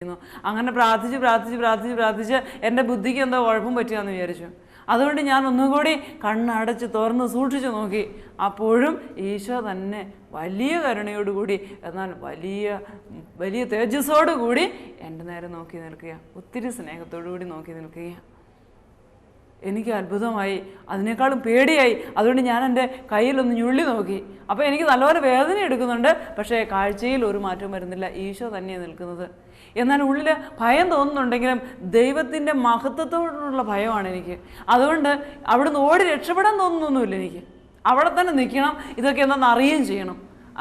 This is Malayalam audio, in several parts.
അങ്ങനെ പ്രാർത്ഥിച്ച് എൻ്റെ ബുദ്ധിക്ക് എന്തോ കുഴപ്പം പറ്റുകയെന്ന് വിചാരിച്ചു. അതുകൊണ്ട് ഞാൻ ഒന്നുകൂടി കണ്ണടച്ച് തുറന്ന് സൂക്ഷിച്ചു നോക്കി. അപ്പോഴും ഈശോ തന്നെ വലിയ കരുണയോടുകൂടി, എന്നാൽ വലിയ തേജസ്സോടുകൂടി എൻ്റെ നേരെ നോക്കി നിൽക്കുക, ഒത്തിരി സ്നേഹത്തോടു കൂടി നോക്കി നിൽക്കുക. എനിക്ക് അത്ഭുതമായി, അതിനേക്കാളും പേടിയായി. അതുകൊണ്ട് ഞാൻ എൻ്റെ കയ്യിലൊന്ന് ഞുള്ളി നോക്കി. അപ്പോൾ എനിക്ക് നല്ലപോലെ വേദന എടുക്കുന്നുണ്ട്, പക്ഷേ കാഴ്ചയിൽ ഒരു മാറ്റം വരുന്നില്ല. ഈശോ തന്നെയാണ് നിൽക്കുന്നത്. എന്നാൽ ഉള്ളിൽ ഭയം തോന്നുന്നുണ്ടെങ്കിലും ദൈവത്തിൻ്റെ മഹത്വത്തോടുള്ള ഭയമാണ് എനിക്ക്. അതുകൊണ്ട് അവിടുന്ന് ഓടി രക്ഷപ്പെടാൻ തോന്നുന്നൊന്നുമില്ല എനിക്ക്. അവിടെ തന്നെ നിൽക്കണം, ഇതൊക്കെ എന്താണെന്ന് അറിയുകയും ചെയ്യണം.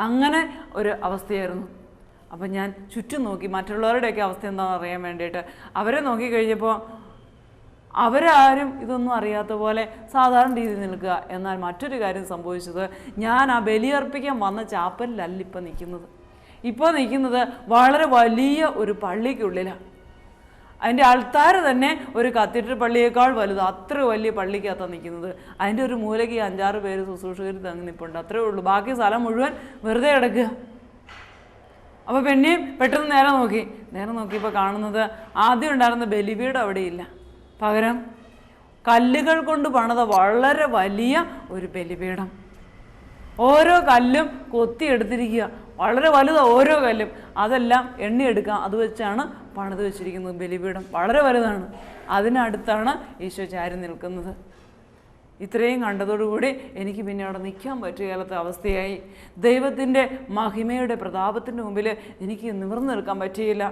അങ്ങനെ ഒരു അവസ്ഥയായിരുന്നു. അപ്പം ഞാൻ ചുറ്റും നോക്കി, മറ്റുള്ളവരുടെയൊക്കെ അവസ്ഥ എന്താണെന്ന് അറിയാൻ വേണ്ടിയിട്ട്. അവരെ നോക്കിക്കഴിഞ്ഞപ്പോൾ അവരാരും ഇതൊന്നും അറിയാത്ത പോലെ സാധാരണ രീതിയിൽ നിൽക്കുക. എന്നാൽ മറ്റൊരു കാര്യം സംഭവിച്ചത്, ഞാൻ ആ ബലിയർപ്പിക്കാൻ വന്ന ചാപ്പലിലല്ല ഇപ്പം നിൽക്കുന്നത്. ഇപ്പോൾ നിൽക്കുന്നത് വളരെ വലിയ ഒരു പള്ളിക്കുള്ളിലാണ്. അതിൻ്റെ ആൾത്താര് തന്നെ ഒരു കത്തീഡ്രൽ പള്ളിയേക്കാൾ വലുത്, അത്ര വലിയ പള്ളിക്കകത്താണ് നിൽക്കുന്നത്. അതിൻ്റെ ഒരു മൂലയ്ക്ക് 5-6 പേര് ശുശ്രൂഷകർ തങ്ങി നിൽപ്പുണ്ട്, അത്രേ ഉള്ളൂ. ബാക്കി സ്ഥലം മുഴുവൻ വെറുതെ കിടക്കുക. അപ്പോൾ പിന്നെയും പെട്ടെന്ന് നേരെ നോക്കിയപ്പോൾ കാണുന്നത്, ആദ്യം ഉണ്ടായിരുന്ന ബലിപീഠം അവിടെയില്ല. പകരം കല്ലുകൾ കൊണ്ട് പണിത വളരെ വലിയ ഒരു ബലിപീഠം. ഓരോ കല്ലും കൊത്തിയെടുത്തിരിക്കുക, വളരെ വലുതാണ് ഓരോ കല്ലും. അതെല്ലാം എണ്ണിയെടുക്കാം, അത് വെച്ചാണ് പണിത് വെച്ചിരിക്കുന്നത്. ബലിപീഠം വളരെ വലുതാണ്. അതിനടുത്താണ് ഈശോ ചാരി നിൽക്കുന്നത്. ഇത്രയും കണ്ടതോടുകൂടി എനിക്ക് പിന്നെ അവിടെ നിൽക്കാൻ പറ്റുകയില്ലാത്ത അവസ്ഥയായി. ദൈവത്തിൻ്റെ മഹിമയുടെ പ്രതാപത്തിൻ്റെ മുമ്പിൽ എനിക്ക് നിവർന്നു നിൽക്കാൻ പറ്റിയില്ല.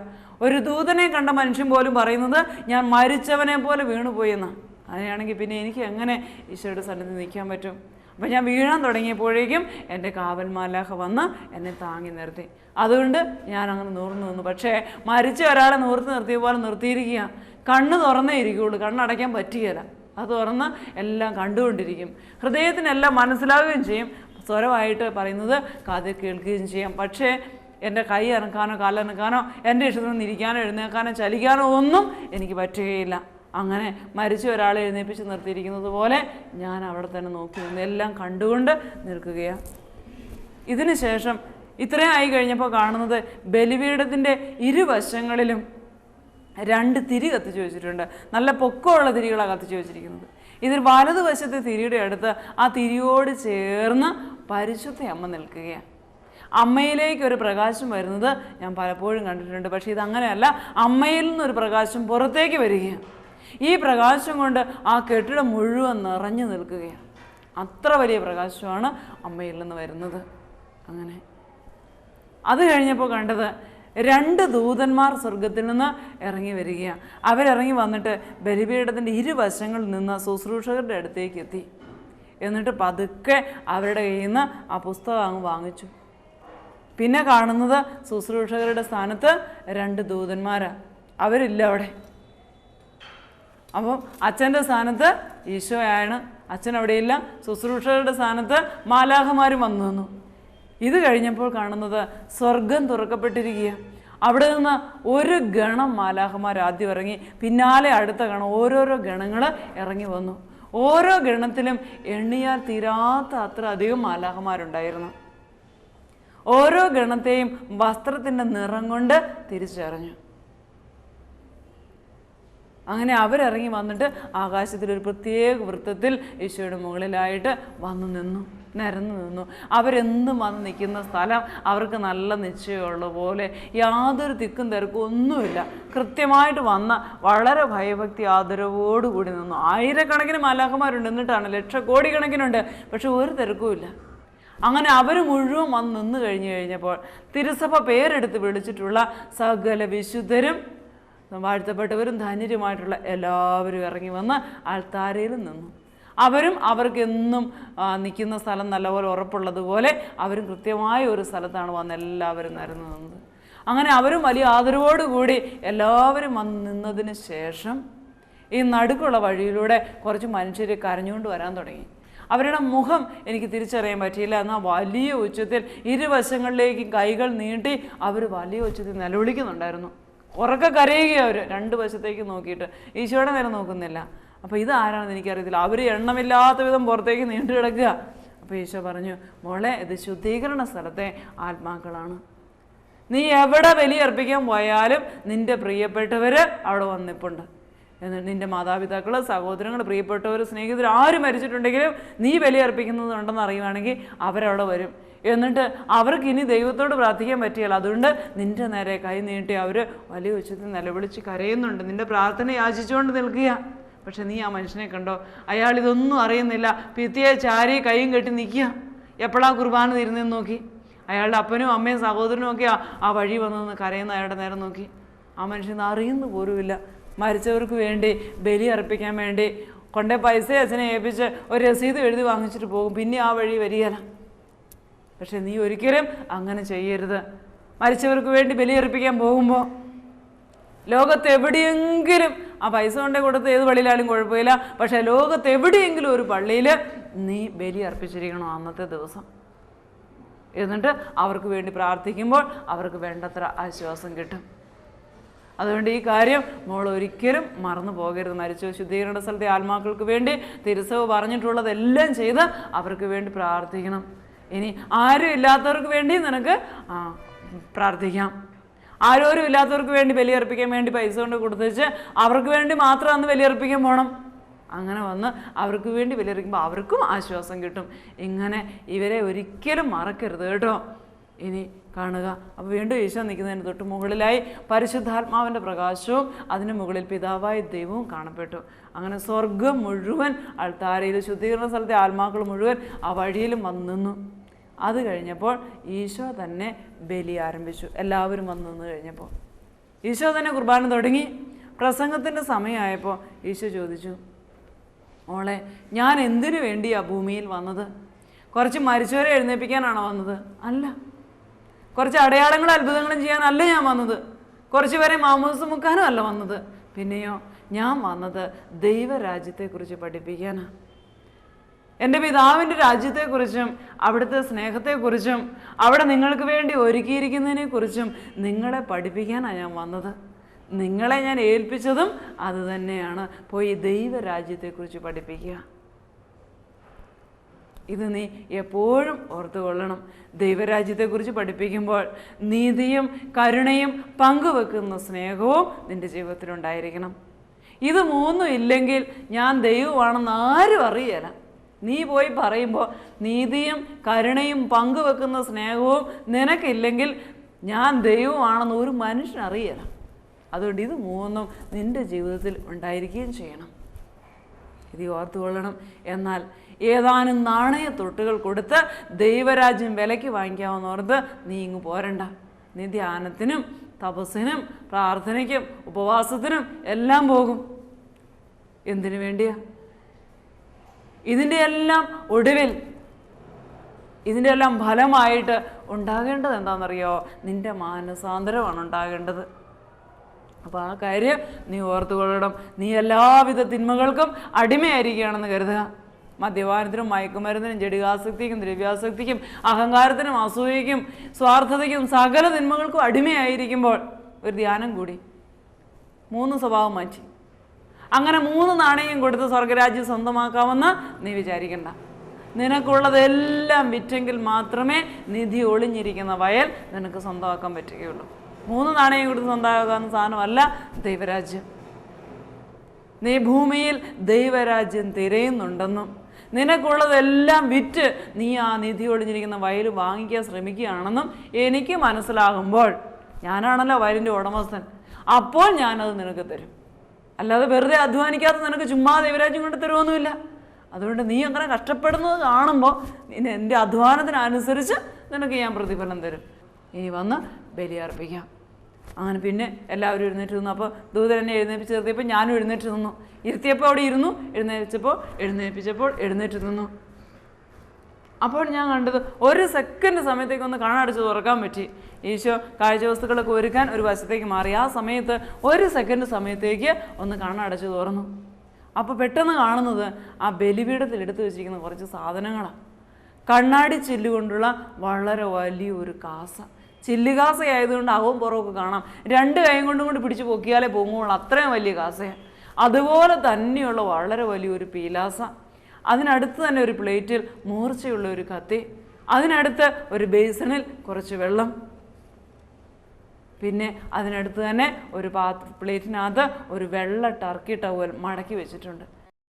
ഒരു ദൂതനെ കണ്ട മനുഷ്യൻ പോലും പറയുന്നത് ഞാൻ മരിച്ചവനെ പോലെ വീണുപോയി എന്നാണ്. അങ്ങനെയാണെങ്കിൽ പിന്നെ എനിക്ക് എങ്ങനെ ഈശോയുടെ സന്നിധി നിൽക്കാൻ പറ്റും? അപ്പം ഞാൻ വീഴാൻ തുടങ്ങിയപ്പോഴേക്കും എൻ്റെ കാവൽ മാലാഖ വന്ന് എന്നെ താങ്ങി നിർത്തി. അതുകൊണ്ട് ഞാൻ അങ്ങനെ നൂർന്നു നിന്നു. പക്ഷേ മരിച്ച ഒരാളെ നിർത്തിയ പോലെ നിർത്തിയിരിക്കുക. കണ്ണ് തുറന്നേ ഇരിക്കുകയുള്ളൂ, കണ്ണടയ്ക്കാൻ പറ്റുകയില്ല. അത് തുറന്ന് എല്ലാം കണ്ടുകൊണ്ടിരിക്കും. ഹൃദയത്തിനെല്ലാം മനസ്സിലാവുകയും ചെയ്യും. സ്വരമായിട്ട് പറയുന്നത് കാതിൽ കേൾക്കുകയും ചെയ്യാം. പക്ഷേ എൻ്റെ കൈ അനക്കാനോ കാലനക്കാനോ എൻ്റെ ഇഷ്ടത്തിൽ ഇരിക്കാനോ എഴുന്നേക്കാനോ ചലിക്കാനോ ഒന്നും എനിക്ക് പറ്റുകയില്ല. അങ്ങനെ മരിച്ച ഒരാളെ എഴുന്നേൽപ്പിച്ച് നിർത്തിയിരിക്കുന്നത് പോലെ ഞാൻ അവിടെ തന്നെ നോക്കി നിന്ന് എല്ലാം കണ്ടുകൊണ്ട് നിൽക്കുകയാണ്. ഇതിന് ശേഷം ഇത്രയും ആയി കഴിഞ്ഞപ്പോൾ കാണുന്നത്, ബലിപീഠത്തിൻ്റെ ഇരുവശങ്ങളിലും 2 തിരി കത്തിച്ച് വെച്ചിട്ടുണ്ട്. നല്ല പൊക്കമുള്ള തിരികളാണ് കത്തിച്ച് വെച്ചിരിക്കുന്നത്. ഇതിൽ വലതുവശത്തെ തിരിയുടെ അടുത്ത് ആ തിരിയോട് ചേർന്ന് പരിശുദ്ധ അമ്മ നിൽക്കുകയാണ്. അമ്മയിലേക്കൊരു പ്രകാശം വരുന്നത് ഞാൻ പലപ്പോഴും കണ്ടിട്ടുണ്ട്. പക്ഷേ ഇതങ്ങനെയല്ല, അമ്മയിൽ നിന്നൊരു പ്രകാശം പുറത്തേക്ക് വരികയാണ്. ഈ പ്രകാശം കൊണ്ട് ആ കെട്ടിടം മുഴുവൻ നിറഞ്ഞു നിൽക്കുകയാണ്. അത്ര വലിയ പ്രകാശമാണ് അമ്മയിൽ നിന്ന് വരുന്നത്. അങ്ങനെ അത് കഴിഞ്ഞപ്പോൾ കണ്ടത്, 2 ദൂതന്മാർ സ്വർഗത്തിൽ നിന്ന് ഇറങ്ങി വരികയാണ്. അവരിറങ്ങി വന്നിട്ട് ബലിപീഠത്തിൻ്റെ ഇരുവശങ്ങളിൽ നിന്ന് ശുശ്രൂഷകരുടെ അടുത്തേക്ക് എത്തി. എന്നിട്ട് പതുക്കെ അവരുടെ കയ്യിൽ നിന്ന് ആ പുസ്തകം അങ്ങ് വാങ്ങിച്ചു. പിന്നെ കാണുന്നത് ശുശ്രൂഷകരുടെ സ്ഥാനത്ത് 2 ദൂതന്മാരാണ്. അവരില്ല അവിടെ. അപ്പം അച്ഛൻ്റെ സ്ഥാനത്ത് ഈശോയാണ്, അച്ഛൻ അവിടെയില്ല. ശുശ്രൂഷകരുടെ സ്ഥാനത്ത് മാലാഖമാരും വന്നു നിന്നു. ഇത് കഴിഞ്ഞപ്പോൾ കാണുന്നത്, സ്വർഗം തുറക്കപ്പെട്ടിരിക്കുക. അവിടെ നിന്ന് ഒരു ഗണം മാലാഖമാർ ആദ്യം ഇറങ്ങി, പിന്നാലെ അടുത്ത ഗണം, ഓരോരോ ഗണങ്ങൾ ഇറങ്ങി വന്നു. ഓരോ ഗണത്തിലും എണ്ണിയാൽ തീരാത്ത അത്ര അധികം മാലാഖമാരുണ്ടായിരുന്നു. ഓരോ ഗണത്തെയും വസ്ത്രത്തിൻ്റെ നിറം കൊണ്ട് തിരിച്ചറിഞ്ഞു. അങ്ങനെ അവരിറങ്ങി വന്നിട്ട് ആകാശത്തിലൊരു പ്രത്യേക വൃത്തത്തിൽ ഈശോയുടെ മുകളിലായിട്ട് നിരന്നു നിന്നു. അവരെന്നും വന്ന് നിൽക്കുന്ന സ്ഥലം അവർക്ക് നല്ല നിശ്ചയമുള്ള പോലെ, യാതൊരു തിക്കും തിരക്കും ഒന്നുമില്ല. കൃത്യമായിട്ട് വന്ന വളരെ ഭയഭക്തി ആദരവോടുകൂടി നിന്നു. ആയിരക്കണക്കിന് മാലാഖമാരുണ്ട്, എന്നിട്ടാണ് ലക്ഷക്കോടിക്കണക്കിനുണ്ട്, പക്ഷെ ഒരു തിരക്കുമില്ല. അങ്ങനെ അവർ മുഴുവൻ വന്ന് നിന്ന് കഴിഞ്ഞപ്പോൾ തിരുസഭ പേരെടുത്ത് വിളിച്ചിട്ടുള്ള സകല വിശുദ്ധരും വാഴ്ത്തപ്പെട്ടവരും ധന്യരുമായിട്ടുള്ള എല്ലാവരും ഇറങ്ങി വന്ന് ആൾത്താരയിൽ നിന്നു. അവർക്കെന്നും നിൽക്കുന്ന സ്ഥലം നല്ലപോലെ ഉറപ്പുള്ളതുപോലെ അവരും കൃത്യമായ ഒരു സ്ഥലത്താണ് വന്ന് എല്ലാവരും നിരന്നു നിന്നത്. അങ്ങനെ അവരും വലിയ ആദരവോടുകൂടി എല്ലാവരും വന്ന് നിന്നതിന് ശേഷം ഈ നടുക്കുള്ള വഴിയിലൂടെ കുറച്ച് മനുഷ്യർ കരഞ്ഞുകൊണ്ട് വരാൻ തുടങ്ങി. അവരുടെ മുഖം എനിക്ക് തിരിച്ചറിയാൻ പറ്റിയില്ല. എന്നാൽ വലിയ ഉച്ചത്തിൽ ഇരുവശങ്ങളിലേക്ക് കൈകൾ നീട്ടി അവർ വലിയ ഉച്ചത്തിൽ നിലവിളിക്കുന്നുണ്ടായിരുന്നു. ഉറക്കെ കരയുകയാണ് അവർ, 2 വശത്തേക്ക് നോക്കിയിട്ട്. ഈശോയുടെ നേരെ നോക്കുന്നില്ല. അപ്പോൾ ഇതാരാണെന്ന് എനിക്കറിയത്തില്ല. അവർ എണ്ണമില്ലാത്ത വിധം പുറത്തേക്ക് നീണ്ടു കിടക്കുക. അപ്പോൾ ഈശോ പറഞ്ഞു, മോളെ, ഇത് ശുദ്ധീകരണ സ്ഥലത്തെ ആത്മാക്കളാണ്. നീ എവിടെ ബലിയർപ്പിക്കാൻ പോയാലും നിൻ്റെ പ്രിയപ്പെട്ടവർ അവിടെ വന്നിപ്പുണ്ട്. എന്നിട്ട് നിൻ്റെ മാതാപിതാക്കൾ, സഹോദരങ്ങൾ, പ്രിയപ്പെട്ടവർ, സ്നേഹിതർ ആര് മരിച്ചിട്ടുണ്ടെങ്കിലും നീ ബലിയർപ്പിക്കുന്നതുണ്ടെന്ന് അറിയുവാണെങ്കിൽ അവരവിടെ വരും. എന്നിട്ട് അവർക്ക് ഇനി ദൈവത്തോട് പ്രാർത്ഥിക്കാൻ പറ്റുകയില്ല. അതുകൊണ്ട് നിൻ്റെ നേരെ കൈ നീട്ടി അവർ വലിയ ഉച്ചത്തിൽ നിലവിളിച്ച് കരയുന്നുണ്ട്, നിൻ്റെ പ്രാർത്ഥന യാചിച്ചുകൊണ്ട് നിൽക്കുക. പക്ഷെ നീ ആ മനുഷ്യനെ കണ്ടോ? അയാൾ ഇതൊന്നും അറിയുന്നില്ല. ഭിത്തിയെ ചാരി കൈയും കെട്ടി നിൽക്കുക. എപ്പോഴാണ് കുർബാന തീരുന്നതെന്ന് നോക്കി. അയാളുടെ അപ്പനും അമ്മയും സഹോദരനും ഒക്കെ ആ വഴി വന്നു കരയുന്ന അയാളുടെ നേരം നോക്കി. ആ മനുഷ്യൻ അറിയുന്നു പോലുമില്ല. മരിച്ചവർക്ക് വേണ്ടി ബലി അർപ്പിക്കാൻ വേണ്ടി കൊണ്ടേ പൈസ അച്ഛനെ ഏൽപ്പിച്ച് ഒരു രസീത് എഴുതി വാങ്ങിച്ചിട്ട് പോകും. പിന്നെ ആ വഴി വരികയില്ല. പക്ഷെ നീ ഒരിക്കലും അങ്ങനെ ചെയ്യരുത്. മരിച്ചവർക്ക് വേണ്ടി ബലിയർപ്പിക്കാൻ പോകുമ്പോൾ ലോകത്തെവിടെയെങ്കിലും ആ പൈസ കൊണ്ടേ കൊടുത്ത് ഏത് പള്ളിയിലായാലും കുഴപ്പമില്ല. പക്ഷേ ലോകത്തെവിടെയെങ്കിലും ഒരു പള്ളിയിൽ നീ ബലി അർപ്പിച്ചിരിക്കണം അന്നത്തെ ദിവസം. എന്നിട്ട് അവർക്ക് വേണ്ടി പ്രാർത്ഥിക്കുമ്പോൾ അവർക്ക് വേണ്ടത്ര ആശ്വാസം കിട്ടും. അതുകൊണ്ട് ഈ കാര്യം മോൾ ഒരിക്കലും മറന്നു പോകരുത്. മരിച്ചു ശുദ്ധീകരണ സ്ഥലത്തെ ആത്മാക്കൾക്ക് വേണ്ടി തിരുസഭ പറഞ്ഞിട്ടുള്ളതെല്ലാം ചെയ്ത് അവർക്ക് വേണ്ടി പ്രാർത്ഥിക്കണം. ഇനി ആരും ഇല്ലാത്തവർക്ക് വേണ്ടി നിനക്ക് പ്രാർത്ഥിക്കാം. ആരോരും ഇല്ലാത്തവർക്ക് വേണ്ടി ബലിയർപ്പിക്കാൻ വേണ്ടി പൈസ കൊണ്ട് കൊടുത്തേച്ച് അവർക്ക് വേണ്ടി മാത്രം അന്ന് ബലിയർപ്പിക്കാൻ പോകണം. അങ്ങനെ വന്ന് അവർക്ക് വേണ്ടി ബലിയർപ്പിക്കുമ്പോൾ അവർക്കും ആശ്വാസം കിട്ടും. ഇങ്ങനെ ഇവരെ ഒരിക്കലും മറക്കരുത് കേട്ടോ. ഇനി കാണുക. അപ്പോൾ വീണ്ടും ഈശോ നിൽക്കുന്നതിന് തൊട്ട് മുകളിലായി പരിശുദ്ധാത്മാവിൻ്റെ പ്രകാശവും അതിന് മുകളിൽ പിതാവായ ദൈവവും കാണപ്പെട്ടു. അങ്ങനെ സ്വർഗം മുഴുവൻ അൾത്താരയിൽ ശുദ്ധീകരണ സ്ഥലത്തെ ആത്മാക്കൾ മുഴുവൻ ആ വഴിയിലും വന്നു നിന്നു. അത് കഴിഞ്ഞപ്പോൾ ഈശോ തന്നെ ബലി ആരംഭിച്ചു. എല്ലാവരും വന്നു നിന്ന് കഴിഞ്ഞപ്പോൾ ഈശോ തന്നെ കുർബാന തുടങ്ങി. പ്രസംഗത്തിൻ്റെ സമയമായപ്പോൾ ഈശോ ചോദിച്ചു, മോളെ, ഞാൻ എന്തിനു വേണ്ടിയാണ് ഭൂമിയിൽ വന്നത്? കുറച്ച് മരിച്ചവരെ എഴുന്നേൽപ്പിക്കാനാണോ വന്നത്? അല്ല. കുറച്ച് അടയാളങ്ങളും അത്ഭുതങ്ങളും ചെയ്യാനല്ല ഞാൻ വന്നത്. കുറച്ച് പേരെ മാമോദിസ മുക്കാനും അല്ല വന്നത്. പിന്നെയോ, ഞാൻ വന്നത് ദൈവരാജ്യത്തെക്കുറിച്ച് പഠിപ്പിക്കാനാണ്. എൻ്റെ പിതാവിൻ്റെ രാജ്യത്തെക്കുറിച്ചും അവിടുത്തെ സ്നേഹത്തെക്കുറിച്ചും അവിടെ നിങ്ങൾക്ക് വേണ്ടി ഒരുക്കിയിരിക്കുന്നതിനെക്കുറിച്ചും നിങ്ങളെ പഠിപ്പിക്കാനാണ് ഞാൻ വന്നത്. നിങ്ങളെ ഞാൻ ഏൽപ്പിച്ചതും അത് തന്നെയാണ്. പോയി ദൈവരാജ്യത്തെക്കുറിച്ച് പഠിപ്പിക്കുക. ഇത് നീ എപ്പോഴും ഓർത്തുകൊള്ളണം. ദൈവരാജ്യത്തെക്കുറിച്ച് പഠിപ്പിക്കുമ്പോൾ നീതിയും കരുണയും പങ്കുവെക്കുന്ന സ്നേഹവും നിൻ്റെ ജീവിതത്തിലുണ്ടായിരിക്കണം. ഇത് മൂന്നും ഇല്ലെങ്കിൽ ഞാൻ ദൈവമാണെന്ന് ആരും അറിയില്ല. നീ പോയി പറയുമ്പോൾ നീതിയും കരുണയും പങ്കുവെക്കുന്ന സ്നേഹവും നിനക്കില്ലെങ്കിൽ ഞാൻ ദൈവമാണെന്ന് ഒരു മനുഷ്യനറിയില്ല. അതുകൊണ്ട് ഇത് മൂന്നും നിൻ്റെ ജീവിതത്തിൽ ഉണ്ടായിരിക്കുകയും ചെയ്യണം. ഇത് ഓർത്തുകൊള്ളണം. എന്നാൽ ഏതാനും നാണയത്തൊട്ടുകൾ കൊടുത്ത് ദൈവരാജ്യം വിലയ്ക്ക് വാങ്ങിക്കാമെന്നോർത്ത് നീ ഇങ്ങ് പോരണ്ട. നീ ധ്യാനത്തിനും തപസ്സിനും പ്രാർത്ഥനയ്ക്കും ഉപവാസത്തിനും എല്ലാം പോകും. എന്തിനു വേണ്ടിയാ? ഇതിൻ്റെ എല്ലാം ഒടുവിൽ, ഇതിൻ്റെ എല്ലാം ഫലമായിട്ട് ഉണ്ടാകേണ്ടത് എന്താണെന്നറിയോ? നിൻ്റെ മാനസാന്തരമാണ് ഉണ്ടാകേണ്ടത്. അപ്പോൾ ആ കാര്യം നീ ഓർത്തുകൊള്ളണം. നീ എല്ലാവിധ തിന്മകൾക്കും അടിമയായിരിക്കുകയാണെന്ന് കരുതുക. മദ്യപാനത്തിനും മയക്കുമരുന്നിനും ജഡികാസക്തിക്കും ദ്രവ്യാസക്തിക്കും അഹങ്കാരത്തിനും അസൂയയ്ക്കും സ്വാർത്ഥതയ്ക്കും സകല തിന്മകൾക്കും അടിമയായിരിക്കുമ്പോൾ ഒരു ധ്യാനം കൂടി 3 സ്വഭാവം മാറ്റി അങ്ങനെ 3 നാണയം കൊടുത്ത് സ്വർഗരാജ്യം സ്വന്തമാക്കാമെന്ന് നീ വിചാരിക്കണ്ട. നിനക്കുള്ളതെല്ലാം വിറ്റെങ്കിൽ മാത്രമേ നിധി ഒളിഞ്ഞിരിക്കുന്ന വയൽ നിനക്ക് സ്വന്തമാക്കാൻ പറ്റുകയുള്ളൂ. 3 നാണയം കൊടുത്ത് സ്വന്തമാക്കാവുന്ന സാധനമല്ല ദൈവരാജ്യം. നീ ഭൂമിയിൽ ദൈവരാജ്യം തിരയുന്നുണ്ടെന്നും നിനക്കുള്ളതെല്ലാം വിറ്റ് നീ ആ നിധി ഒളിഞ്ഞിരിക്കുന്ന വയൽ വാങ്ങിക്കാൻ ശ്രമിക്കുകയാണെന്നും എനിക്ക് മനസ്സിലാകുമ്പോൾ, ഞാനാണല്ലോ വയലിൻ്റെ ഉടമസ്ഥൻ, അപ്പോൾ ഞാനത് നിനക്ക് തരും. അല്ലാതെ വെറുതെ അധ്വാനിക്കാതെ നിനക്ക് ചുമ്മാ ദൈവരാജ്യം കൊണ്ട് തരുമൊന്നുമില്ല. അതുകൊണ്ട് നീ അങ്ങനെ കഷ്ടപ്പെടുന്നത് കാണുമ്പോൾ എൻ്റെ അധ്വാനത്തിനനുസരിച്ച് നിനക്ക് ഞാൻ പ്രതിഫലം തരും. ഇനി വന്ന് ബലിയർപ്പിക്കാം. അങ്ങനെ പിന്നെ എല്ലാവരും എഴുന്നേറ്റ് നിന്നു. അപ്പോൾ ദൂതൻ എന്നെ എഴുന്നേൽപ്പിച്ച് നിർത്തിയപ്പോൾ ഞാനും എഴുന്നേറ്റ് നിന്നു. ഇരുത്തിയപ്പോൾ അവിടെ ഇരുന്നു, എഴുന്നേൽപ്പിച്ചപ്പോൾ എഴുന്നേറ്റ് നിന്നു. അപ്പോൾ ഞാൻ കണ്ടത് 1 സെക്കൻഡ് സമയത്തേക്കൊന്ന് കണ്ണടച്ച് തുറക്കാൻ പറ്റി. ഈശോ കാഴ്ചവസ്തുക്കളൊക്കെ ഒരുക്കാൻ ഒരു വശത്തേക്ക് മാറി. ആ സമയത്ത് 1 സെക്കൻഡ് സമയത്തേക്ക് ഒന്ന് കണ്ണടച്ച് തുറന്നു. അപ്പോൾ പെട്ടെന്ന് കാണുന്നത് ആ ബലിപീഠത്തിൽ എടുത്തു വെച്ചിരിക്കുന്ന കുറച്ച് സാധനങ്ങളാണ്. കണ്ണാടി ചില്ലുകൊണ്ടുള്ള വളരെ വലിയൊരു കാസ. ചില്ലുകാസയായതുകൊണ്ട് അകവും പുറമൊക്കെ കാണാം. 2 കൈ കൊണ്ടും കൊണ്ട് പിടിച്ച് പൊക്കിയാലേ പൊങ്ങുള്ളൂ, അത്രയും വലിയ കാസയാണ്. അതുപോലെ തന്നെയുള്ള വളരെ വലിയൊരു പീലാസ. അതിനടുത്ത് തന്നെ ഒരു പ്ലേറ്റിൽ മൂർച്ചയുള്ള ഒരു കത്തി. അതിനടുത്ത് ഒരു ബേസിനിൽ കുറച്ച് വെള്ളം. പിന്നെ അതിനടുത്ത് തന്നെ ഒരു പ്ലേറ്റിനകത്ത് ഒരു വെള്ള ടർക്കി ടവൽ മടക്കി വെച്ചിട്ടുണ്ട്.